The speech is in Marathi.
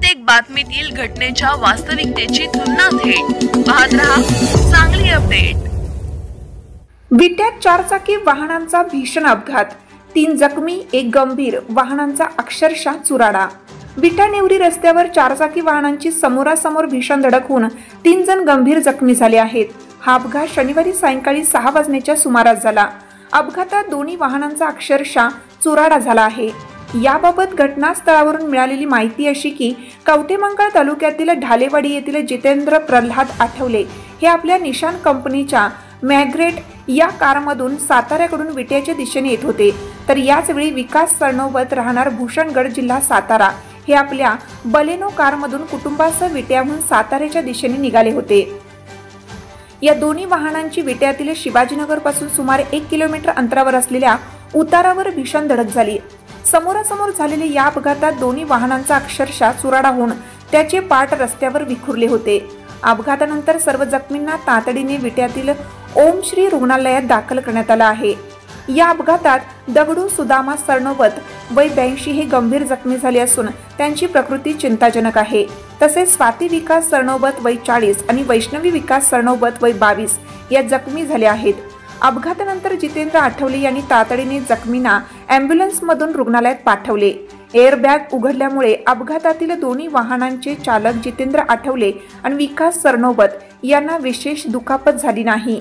प्रत्येक बातमीतील घटनेच्या वास्तविकतेची तुलना थेट पाहत रहा सांगली अपडेट। विट्यात चारचाकी वाहनांचा भीषण अपघात, 3 जखमी, 1 गंभीर, वाहनांचा अक्षरशः चुराडा। विटा नेवरी रस्त्यावर चारचाकी वाहनांची समोरासमोर भीषण धडक होऊन 3 जण गंभीर जखमी झाले आहेत। हा अपघात शनिवारी सायंकाळी 6 वाजण्याच्या सुमारास झाला। अपघातात दोन्ही वाहनांचा अक्षरशः चुराडा झाला आहे। याबाबत घटनास्थळावरून मिळालेली माहिती अशी की कवठेमंकाळ तालुक्यातील ढालेवाडी येथील जितेंद्र प्रल्हाद आठवले हे आपल्या निशान कंपनीच्या मॅग्रेट या कारमधून साताऱ्याकडून विट्याच्या दिशेने येत होते, तर याच वेळी विकास सरनोबत राहणार भूषणगड जिल्हा सातारा हे आपल्या बलेनो कारमधून कुटुंबासह विट्याहून साताऱ्याच्या दिशेने निघाले होते। या दोन्ही वाहनांची विट्यातील शिवाजीनगर पासून सुमारे 1 किलोमीटर अंतरावर असलेल्या उतारावर भीषण धडक झाली। समोरासमोर झालेल्या या अपघातात दोन्ही वाहनांचा अक्षरशः चुराडा होऊन त्याचे पार्ट रस्त्यावर विखुरले होते। अपघातानंतर सर्व जखमींना तातडीने विट्यातील ओम श्री रुग्णालयात दाखल करण्यात आलं आहे। या अपघातात दगडू सुदामा सरनोबत वय 82 हे गंभीर जखमी झाले असून त्यांची प्रकृती चिंताजनक आहे। तसेच स्वाती विकास सरनोबत वय 40 आणि वैष्णवी विकास सरनोबत वय 22 या जखमी झाल्या आहेत। अपघातानंतर जितेंद्र आठवले यांनी तातडीने जखमींना ॲम्ब्युलन्समधून रुग्णालयात पाठवले। एअरबॅग उघडल्यामुळे अपघातातील दोन्ही वाहनांचे चालक जितेंद्र आठवले आणि विकास सरनोबत यांना विशेष दुखापत झाली नाही।